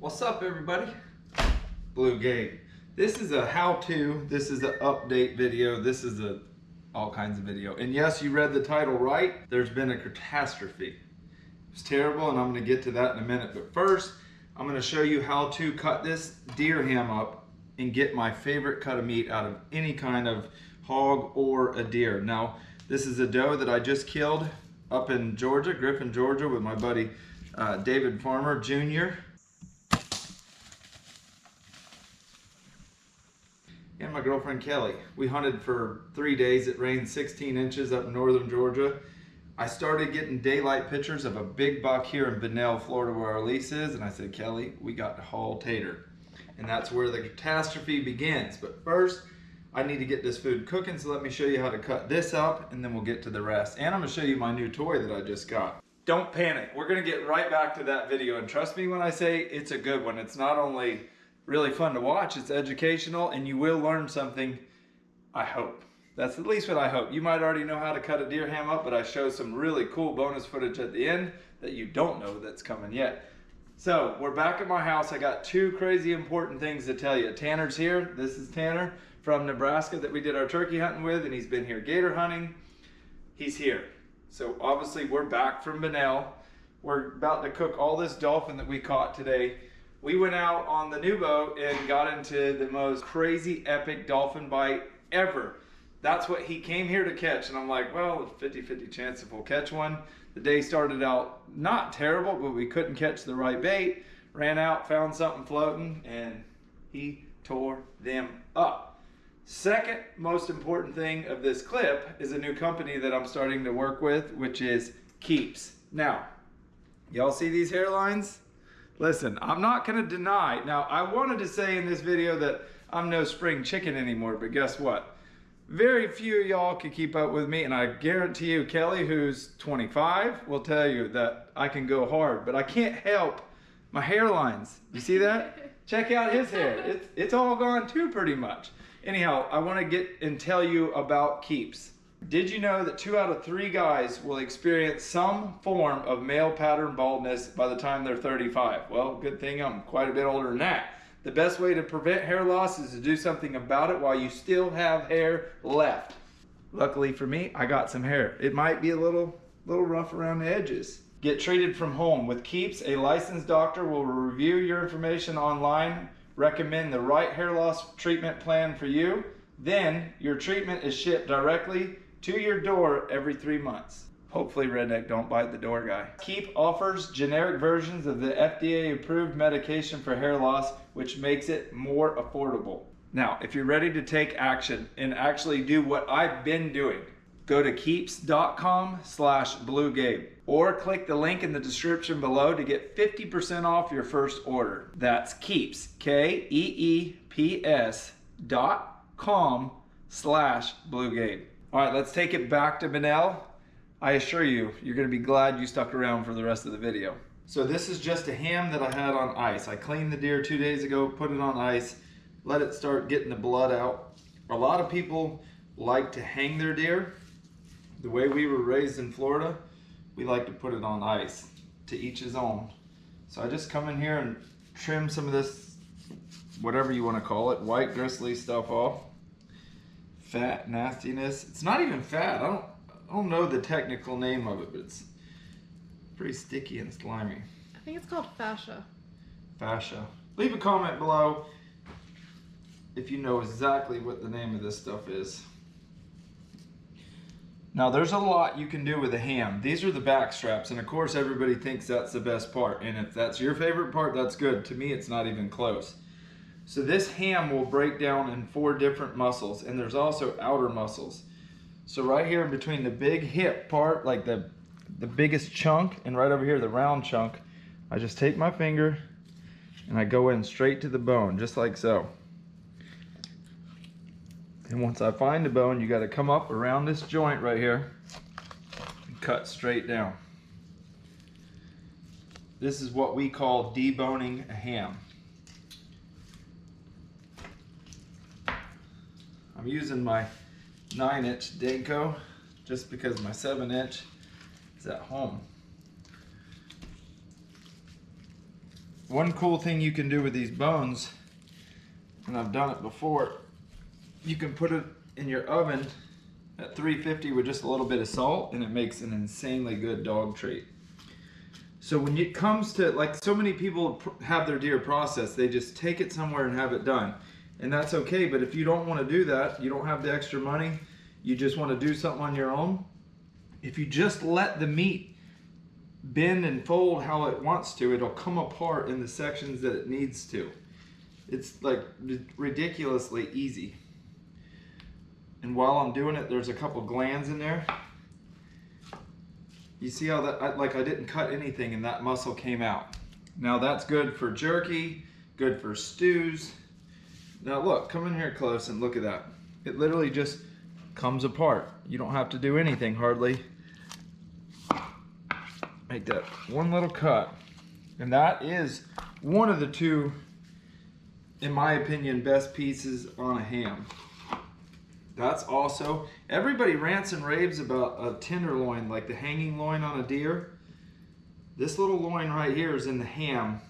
What's up, everybody? Bluegabe. This is a how-to, this is an update video, this is all kinds of video. And yes, you read the title right. There's been a catastrophe. It's terrible, and I'm gonna get to that in a minute. But first, I'm gonna show you how to cut this deer ham up and get my favorite cut of meat out of any kind of hog or a deer. Now, this is a doe that I just killed up in Georgia, Griffin, Georgia, with my buddy David Farmer Jr. and my girlfriend Kelly. We hunted for 3 days. It rained 16 inches up in northern Georgia. I started getting daylight pictures of a big buck here in Bunnell, Florida, where our lease is, and I said, Kelly, we got to haul tater. And that's where the catastrophe begins. But first, I need to get this food cooking, so let me show you how to cut this up, and then we'll get to the rest. And I'm gonna show you my new toy that I just got. Don't panic, we're gonna get right back to that video, and trust me when I say it's a good one. It's not only really fun to watch, it's educational, and you will learn something, I hope. That's at least what I hope. You might already know how to cut a deer ham up, but I show some really cool bonus footage at the end that you don't know that's coming yet. So we're back at my house. I got two crazy important things to tell you. Tanner's here. This is Tanner from Nebraska that we did our turkey hunting with, and he's been here gator hunting. He's here. So obviously we're back from Bunnell. We're about to cook all this dolphin that we caught today. We went out on the new boat and got into the most crazy epic dolphin bite ever. That's what he came here to catch, and I'm like, well, 50-50 chance if we'll catch one. The day started out not terrible, but we couldn't catch the right bait. Ran out, found something floating, and he tore them up. Second most important thing of this clip is a new company that I'm starting to work with, which is Keeps. Now, y'all see these hairlines? Listen, I'm not gonna deny. Now, I wanted to say in this video that I'm no spring chicken anymore, but guess what? Very few of y'all can keep up with me, and I guarantee you, Kelly, who's 25, will tell you that I can go hard, but I can't help my hairlines. You see that? Check out his hair. It's all gone too, pretty much. Anyhow, I want to get and tell you about Keeps. Did you know that 2 out of 3 guys will experience some form of male pattern baldness by the time they're 35? Well, good thing I'm quite a bit older than that. The best way to prevent hair loss is to do something about it while you still have hair left. Luckily for me, I got some hair. It might be a little rough around the edges. Get treated from home. With Keeps, a licensed doctor will review your information online, recommend the right hair loss treatment plan for you. Then your treatment is shipped directly to your door every 3 months. Hopefully redneck don't bite the door guy. Keep offers generic versions of the FDA approved medication for hair loss, which makes it more affordable. Now, if you're ready to take action and actually do what I've been doing, go to keeps.com/Bluegabe or click the link in the description below to get 50% off your first order. That's Keeps, KEEPS.com/Bluegabe. All right, let's take it back to Bunnell. I assure you, you're gonna be glad you stuck around for the rest of the video. So this is just a ham that I had on ice. I cleaned the deer 2 days ago, put it on ice, let it start getting the blood out. A lot of people like to hang their deer. The way we were raised in Florida, we like to put it on ice. To each his own. So I just come in here and trim some of this, whatever you wanna call it, white gristly stuff off. Fat, nastiness. It's not even fat. I don't know the technical name of it, but it's pretty sticky and slimy. I think it's called fascia. Fascia. Leave a comment below if you know exactly what the name of this stuff is. Now there's a lot you can do with a ham. These are the back straps, and of course everybody thinks that's the best part, and if that's your favorite part, that's good. To me, it's not even close. So this ham will break down in 4 different muscles, and there's also outer muscles. So right here in between the big hip part, like the biggest chunk, and right over here, the round chunk, I just take my finger and I go in straight to the bone, just like so. And once I find the bone, you gotta come up around this joint right here and cut straight down. This is what we call deboning a ham. I'm using my 9-inch Danko just because my 7-inch is at home. one cool thing you can do with these bones, and I've done it before, you can put it in your oven at 350 with just a little bit of salt, and it makes an insanely good dog treat. So when it comes to, like, so many people have their deer processed, they just take it somewhere and have it done. And that's okay, but if you don't want to do that, you don't have the extra money, you just want to do something on your own, if you just let the meat bend and fold how it wants to, it'll come apart in the sections that it needs to. It's like ridiculously easy. And while I'm doing it, there's a couple glands in there. You see how that, I didn't cut anything and that muscle came out. Now that's good for jerky, good for stews. Now look, come in here close and look at that. It literally just comes apart. You don't have to do anything hardly. Make that one little cut. And that is one of the two, in my opinion, best pieces on a ham. That's also, everybody rants and raves about a tenderloin, like the hanging loin on a deer. This little loin right here is in the ham,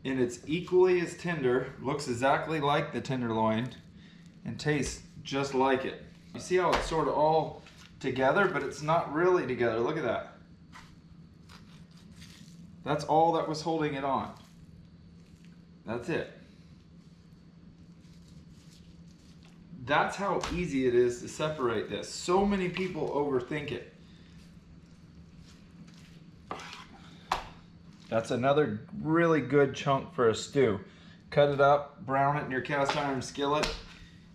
and it's equally as tender, looks exactly like the tenderloin, and tastes just like it. You see how it's sort of all together, but it's not really together. Look at that. That's all that was holding it on. That's it. That's how easy it is to separate this. So many people overthink it. That's another really good chunk for a stew. Cut it up, brown it in your cast iron skillet,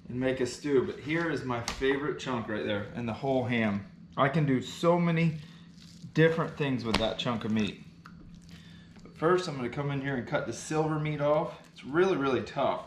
and make a stew. But here is my favorite chunk right there, and the whole ham. I can do so many different things with that chunk of meat. But first, I'm going to come in here and cut the silver meat off. It's really, really tough.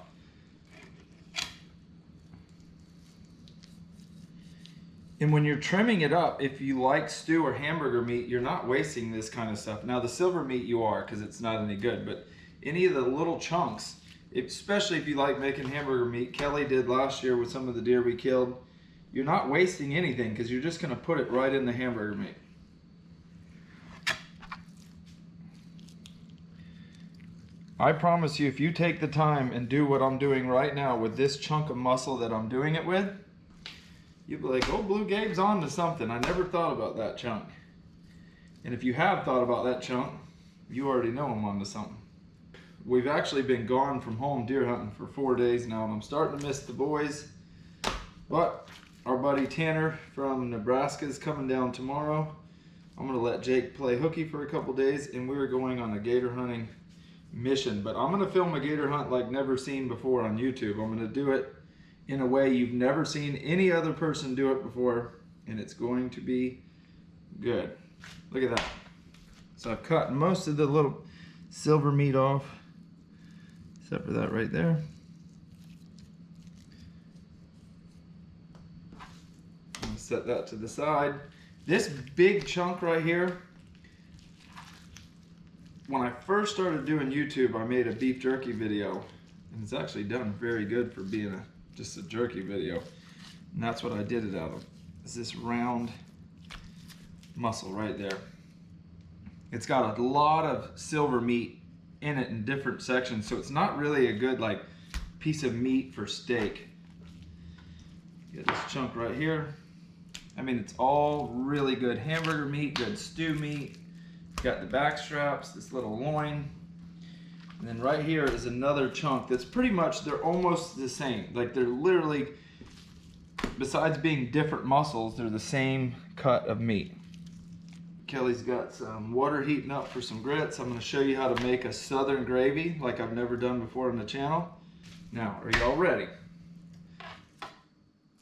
And when you're trimming it up, if you like stew or hamburger meat, you're not wasting this kind of stuff. Now the silver meat you are, because it's not any good, but any of the little chunks, especially if you like making hamburger meat, Kelly did last year with some of the deer we killed, you're not wasting anything because you're just going to put it right in the hamburger meat. I promise you, if you take the time and do what I'm doing right now with this chunk of muscle that I'm doing it with, you'll be like, oh, Bluegabe's on to something. I never thought about that chunk. And if you have thought about that chunk, you already know I'm on to something. We've actually been gone from home deer hunting for 4 days now, and I'm starting to miss the boys. But our buddy Tanner from Nebraska is coming down tomorrow. I'm going to let Jake play hooky for a couple days, and we're going on a gator hunting mission. But I'm going to film a gator hunt like never seen before on YouTube. I'm going to do it in a way you've never seen any other person do it before, and it's going to be good. Look at that. So I've cut most of the little silver meat off, except for that right there. I'm gonna set that to the side. This big chunk right here, when I first started doing YouTube, I made a beef jerky video, and it's actually done very good for being just a jerky video. And that's what I did it out of. Is this round muscle right there. It's got a lot of silver meat in it in different sections, so it's not really a good like piece of meat for steak. Get this chunk right here. I mean, it's all really good hamburger meat, good stew meat. Got the back straps, this little loin. And then right here is another chunk that's pretty much, they're almost the same. Like they're literally, besides being different muscles, they're the same cut of meat. Kelly's got some water heating up for some grits. I'm gonna show you how to make a southern gravy like I've never done before on the channel. Now, are y'all ready?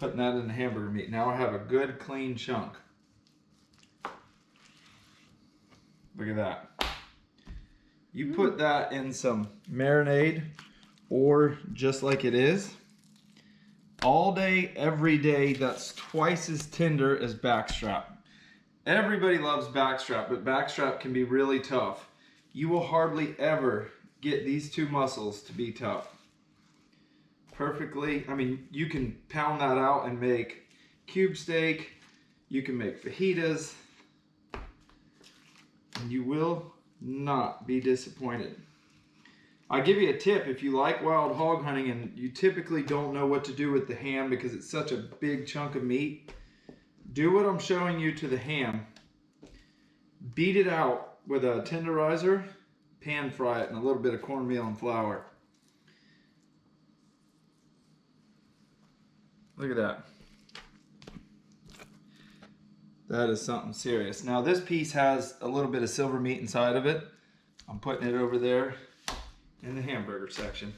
Putting that in the hamburger meat. Now I have a good clean chunk. Look at that. You put that in some marinade or just like it is. All day, every day, that's twice as tender as backstrap. Everybody loves backstrap, but backstrap can be really tough. You will hardly ever get these two muscles to be tough. Perfectly, I mean, you can pound that out and make cube steak. You can make fajitas. And you will not be disappointed. I'll give you a tip. If you like wild hog hunting and you typically don't know what to do with the ham because it's such a big chunk of meat, do what I'm showing you to the ham. Beat it out with a tenderizer, pan fry it in a little bit of cornmeal and flour. Look at that. That is something serious. Now this piece has a little bit of silver meat inside of it. I'm putting it over there in the hamburger section.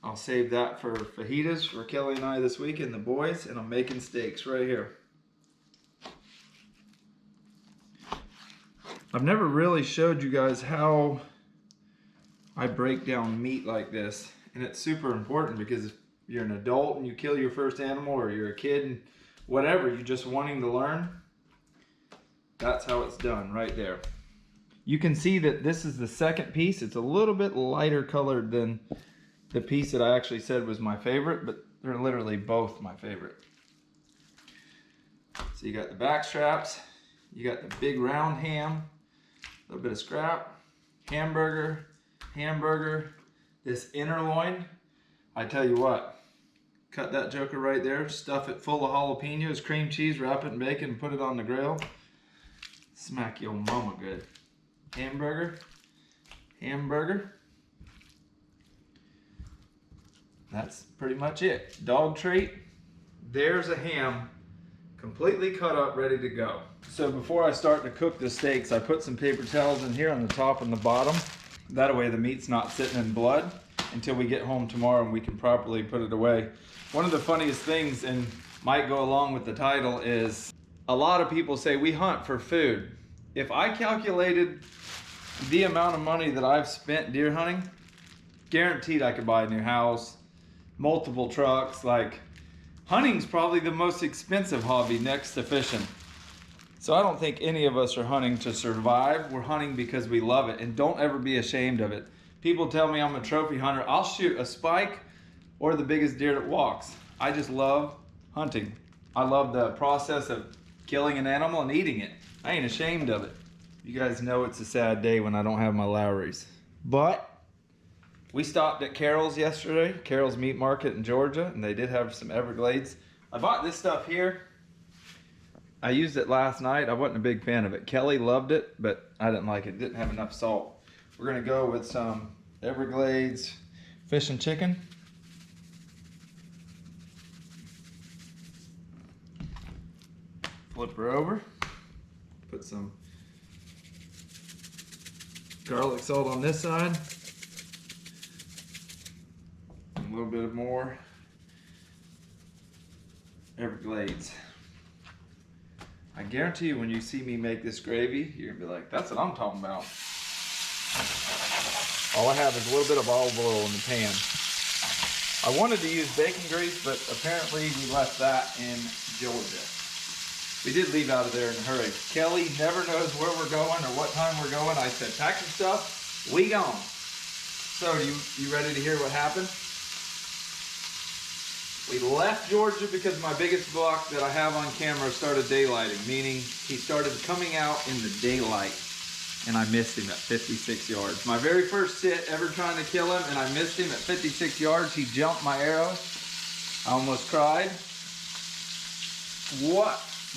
I'll save that for fajitas for Kelly and I this week and the boys, and I'm making steaks right here. I've never really showed you guys how I break down meat like this, and it's super important because if you're an adult and you kill your first animal, or you're a kid and whatever, you're just wanting to learn, that's how it's done right there. You can see that this is the second piece. It's a little bit lighter colored than the piece that I actually said was my favorite, but they're literally both my favorite. So you got the back straps, you got the big round ham, a little bit of scrap, hamburger, this inner loin. I tell you what, cut that joker right there, stuff it full of jalapenos, cream cheese, wrap it in bacon, and put it on the grill. Smack your mama good. Hamburger. That's pretty much it. Dog treat. There's a ham completely cut up, ready to go. So before I start to cook the steaks, I put some paper towels in here on the top and the bottom. That way the meat's not sitting in blood until we get home tomorrow and we can properly put it away. One of the funniest things, and might go along with the title, is a lot of people say we hunt for food. If I calculated the amount of money that I've spent deer hunting, guaranteed I could buy a new house, multiple trucks. Like, hunting's probably the most expensive hobby next to fishing. So I don't think any of us are hunting to survive. We're hunting because we love it, and don't ever be ashamed of it. People tell me I'm a trophy hunter. I'll shoot a spike or the biggest deer that walks. I just love hunting. I love the process of killing an animal and eating it. I ain't ashamed of it. You guys know it's a sad day when I don't have my Lowrys. But we stopped at Carol's yesterday, Carol's Meat Market in Georgia, and they did have some Everglades. I bought this stuff here. I used it last night. I wasn't a big fan of it. Kelly loved it, but I didn't like it. It didn't have enough salt. We're gonna go with some Everglades fish and chicken. Flip her over. Put some garlic salt on this side. A little bit of more Everglades. I guarantee you when you see me make this gravy, you're gonna be like, that's what I'm talking about. All I have is a little bit of olive oil in the pan. I wanted to use bacon grease, but apparently we left that in Georgia. We did leave out of there in a hurry. Kelly never knows where we're going or what time we're going. I said, pack your stuff, we gone. So you ready to hear what happened? We left Georgia because my biggest buck that I have on camera started daylighting, meaning he started coming out in the daylight, and I missed him at 56 yards. My very first sit ever trying to kill him, and I missed him at 56 yards. He jumped my arrow. I almost cried.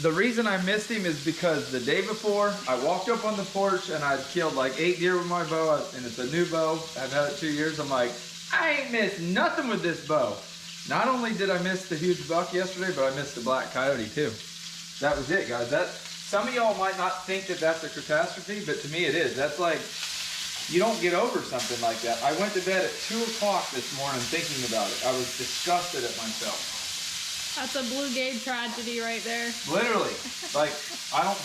The reason I missed him is because the day before, I walked up on the porch and I'd killed like 8 deer with my bow, and it's a new bow. I've had it 2 years. I'm like, I ain't missed nothing with this bow. Not only did I miss the huge buck yesterday, but I missed the black coyote too. That was it, guys. Some of y'all might not think that that's a catastrophe, but to me it is. That's like, you don't get over something like that. I went to bed at 2 o'clock this morning thinking about it. I was disgusted at myself. That's a Bluegabe tragedy right there. Literally. Like, I don't,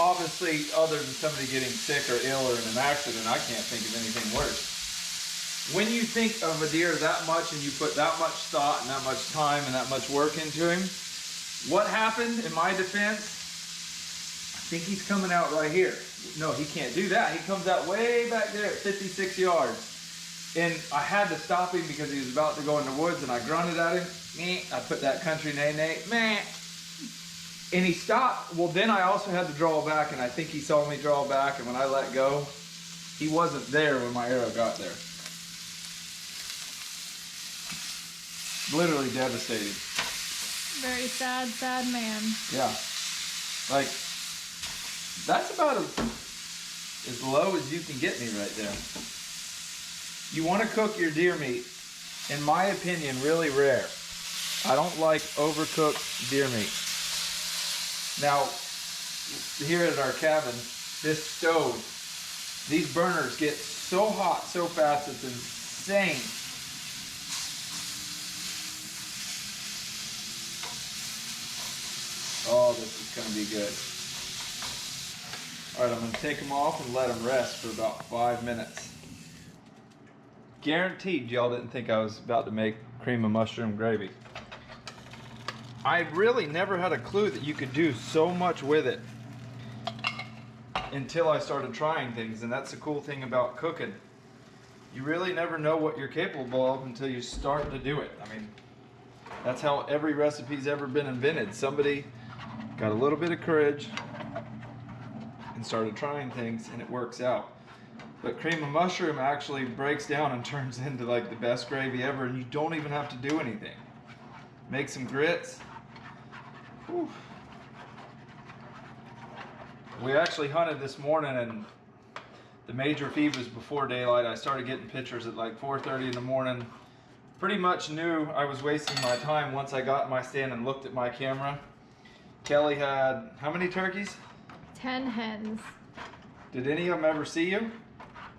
obviously, other than somebody getting sick or ill or in an accident, I can't think of anything worse. When you think of a deer that much and you put that much thought and that much time and that much work into him, what happened in my defense? I think he's coming out right here. No, he can't do that. He comes out way back there at 56 yards. And I had to stop him because he was about to go in the woods, and I grunted at him. Meh. I put that country nay-nay. Meh. And he stopped. Well, then I also had to draw back, and I think he saw me draw back, and when I let go, he wasn't there when my arrow got there. Literally devastating. Very sad, sad man. Yeah. Like, that's about as low as you can get me right there. You want to cook your deer meat, in my opinion, really rare. I don't like overcooked deer meat. Now, here at our cabin, this stove, these burners get so hot so fast, it's insane. Oh, this is gonna be good. All right, I'm gonna take them off and let them rest for about 5 minutes. Guaranteed y'all didn't think I was about to make cream of mushroom gravy. I really never had a clue that you could do so much with it until I started trying things, and that's the cool thing about cooking. You really never know what you're capable of until you start to do it. I mean, that's how every recipe's ever been invented. Somebody got a little bit of courage and started trying things, and it works out. But cream of mushroom actually breaks down and turns into like the best gravy ever, and you don't even have to do anything. Make some grits. Whew. We actually hunted this morning, and the major feed was before daylight. I started getting pictures at like 4:30 in the morning. Pretty much knew I was wasting my time once I got in my stand and looked at my camera. Kelly had how many turkeys? 10 hens. Did any of them ever see you?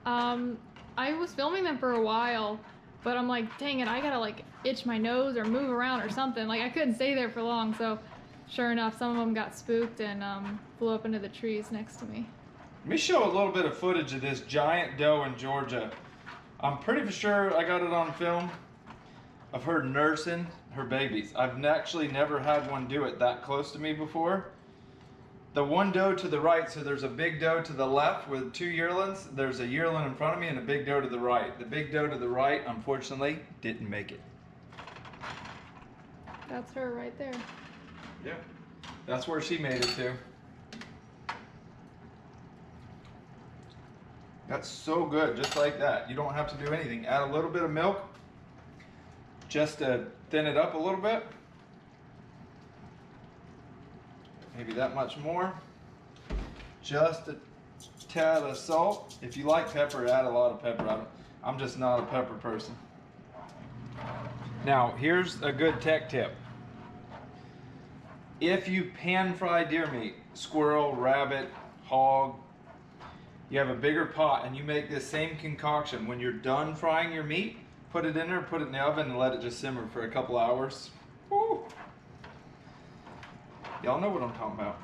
I was filming them for a while, but I'm like, dang it, I gotta like itch my nose or move around or something. Like I couldn't stay there for long, so sure enough, some of them got spooked and flew up into the trees next to me. Let me show a little bit of footage of this giant doe in Georgia. I'm pretty sure I got it on film of her nursing her babies. I've actually never had one do it that close to me before. The one doe to the right, so there's a big doe to the left with 2 yearlings. There's a yearling in front of me and a big doe to the right. The big doe to the right, unfortunately, didn't make it. That's her right there. Yeah, that's where she made it to. That's so good, just like that. You don't have to do anything. Add a little bit of milk just to thin it up a little bit. Maybe that much more. Just a tad of salt. If you like pepper, add a lot of pepper. I'm just not a pepper person. Now, here's a good tech tip. If you pan fry deer meat, squirrel, rabbit, hog, you have a bigger pot and you make this same concoction. When you're done frying your meat, put it in there, put it in the oven and let it just simmer for a couple hours. Woo. Y'all know what I'm talking about.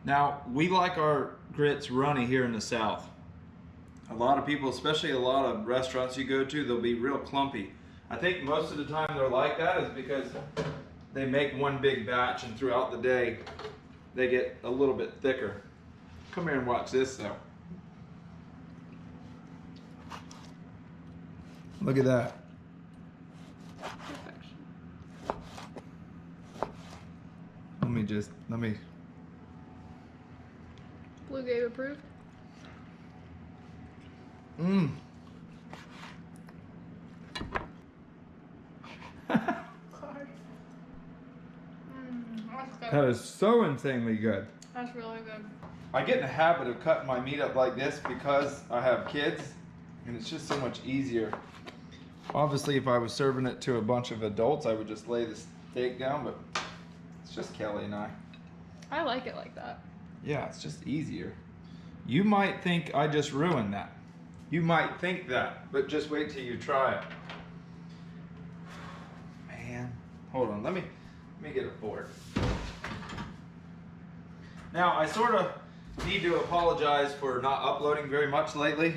Now, we like our grits runny here in the South. A lot of people, especially a lot of restaurants you go to, they'll be real clumpy. I think most of the time they're like that is because they make one big batch and throughout the day they get a little bit thicker. Come here and watch this though. Look at that. Perfection. Let me. Bluegabe approved. Mmm. That is so insanely good. That's really good. I get in the habit of cutting my meat up like this because I have kids and it's just so much easier. Obviously, if I was serving it to a bunch of adults, I would just lay the steak down, but it's just Kelly and I. I like it like that. Yeah, it's just easier. You might think I just ruined that. You might think that, but just wait till you try it. Man, hold on, let me get a fork. Now, I sort of need to apologize for not uploading very much lately.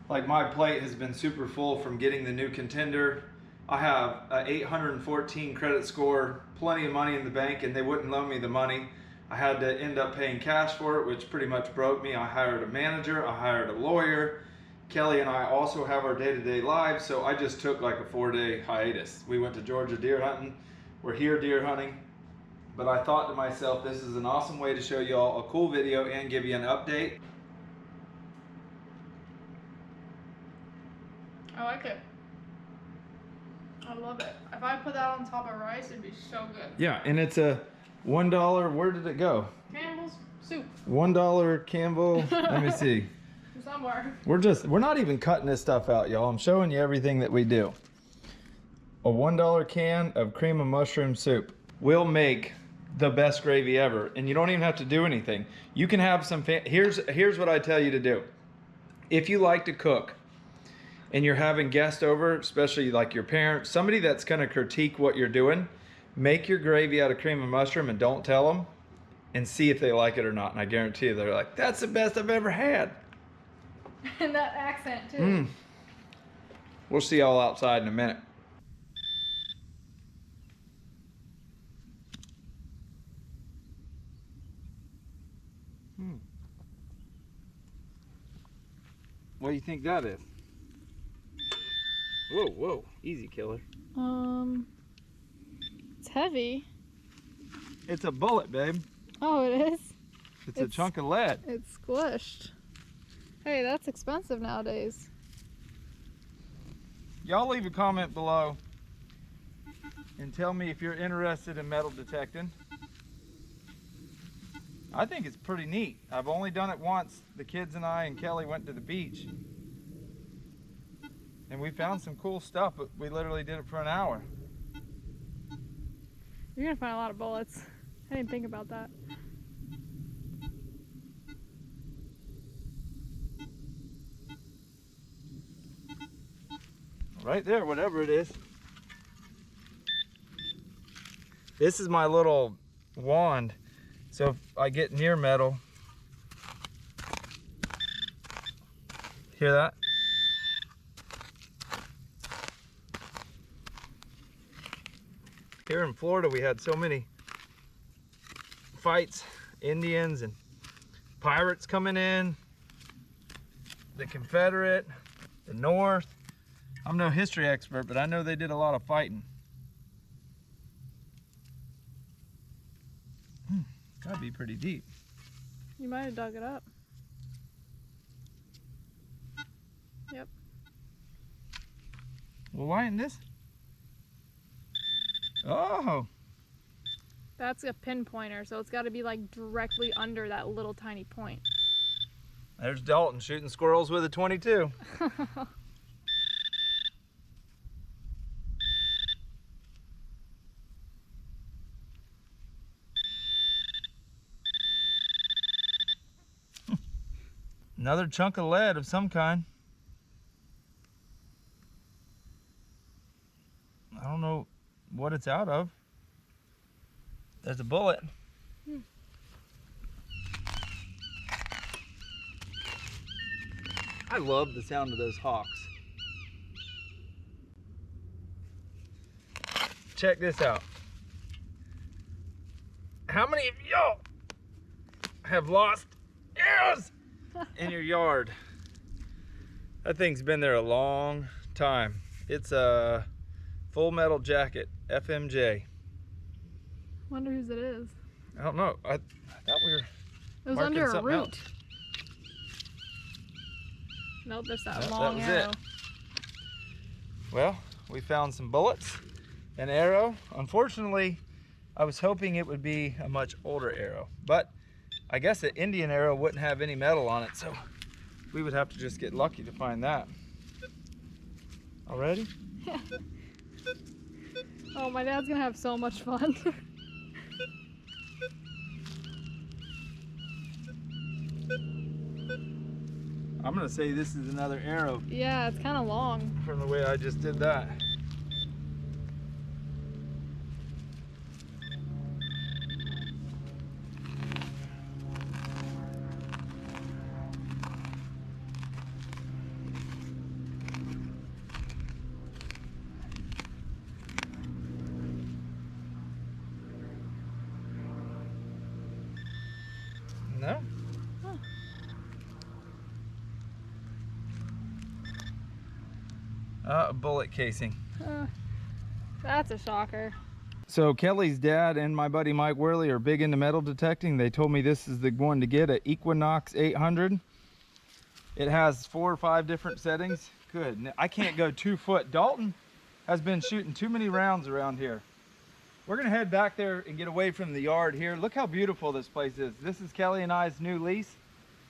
Like, my plate has been super full from getting the new contender. I have an 814 credit score, plenty of money in the bank, and they wouldn't loan me the money. I had to end up paying cash for it, which pretty much broke me. I hired a manager, I hired a lawyer. Kelly and I also have our day-to-day lives, so I just took like a 4-day hiatus. We went to Georgia deer hunting. We're here deer hunting. but I thought to myself, this is an awesome way to show you all a cool video and give you an update. I like it. I love it. If I put that on top of rice, it'd be so good. Yeah, and it's a $1, where did it go? Campbell's soup. $1 Campbell, let me see. Somewhere. We're not even cutting this stuff out, y'all. I'm showing you everything that we do. A $1 can of cream of mushroom soup will make the best gravy ever, and you don't even have to do anything. You can have some, here's what I tell you to do. If you like to cook, and you're having guests over, especially like your parents, somebody that's gonna critique what you're doing, make your gravy out of cream of mushroom and don't tell them, and see if they like it or not. And I guarantee you, they're like, that's the best I've ever had. And that accent too. We'll see y'all outside in a minute. What do you think that is? Whoa, whoa, easy, killer. It's heavy. It's a bullet, babe. Oh, it is? It's a chunk of lead. It's squished. Hey, that's expensive nowadays. Y'all leave a comment below and tell me if you're interested in metal detecting. I think it's pretty neat. I've only done it once. The kids and I and Kelly went to the beach. And we found some cool stuff, but we literally did it for an hour. You're gonna find a lot of bullets. I didn't think about that. Right there, whatever it is. This is my little wand. So if I get near metal, hear that? Here in Florida, we had so many fights, Indians and pirates coming in, the Confederate, the North. I'm no history expert, but I know they did a lot of fighting. Gotta be pretty deep. You might have dug it up. Yep. Well, why isn't this? Oh! That's a pinpointer, so it's got to be like directly under that little tiny point. There's Dalton shooting squirrels with a 22. Another chunk of lead of some kind. I don't know what it's out of. There's a bullet. I love the sound of those hawks. Check this out. How many of y'all have lost arrows in your yard? That thing's been there a long time. It's a Full Metal Jacket, FMJ. Wonder whose it is. I don't know. I thought we were. It was marking under a something root. else. Nope, there's that Yep, long that was arrow. it. Well, we found some bullets, an arrow. Unfortunately, I was hoping it would be a much older arrow, but I guess an Indian arrow wouldn't have any metal on it, so we would have to just get lucky to find that. Already? Oh, my dad's gonna have so much fun. I'm gonna say this is another arrow Yeah, it's kind of long. from the way I just did that. No? Huh. A bullet casing. That's a shocker. So Kelly's dad and my buddy Mike Worley are big into metal detecting. They told me this is the one to get, at Equinox 800. It has 4 or 5 different settings. Good. I can't go 2 foot. Dalton has been shooting too many rounds around here. We're gonna head back there and get away from the yard here. Look how beautiful this place is. This is Kelly and I's new lease,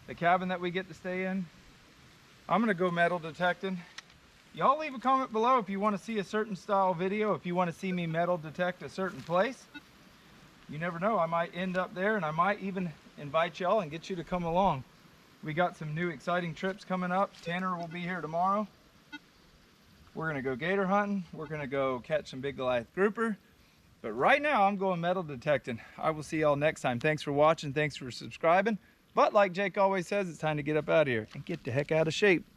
the cabin that we get to stay in. I'm gonna go metal detecting. Y'all leave a comment below if you want to see a certain style video, if you want to see me metal detect a certain place. You never know, I might end up there, and I might even invite y'all and get you to come along. We got some new exciting trips coming up. Tanner will be here tomorrow. We're gonna go gator hunting. We're gonna go catch some big Goliath grouper. But right now I'm going metal detecting. I will see y'all next time. Thanks for watching, thanks for subscribing. But like Jake always says, it's time to get up out of here and get the heck out of shape.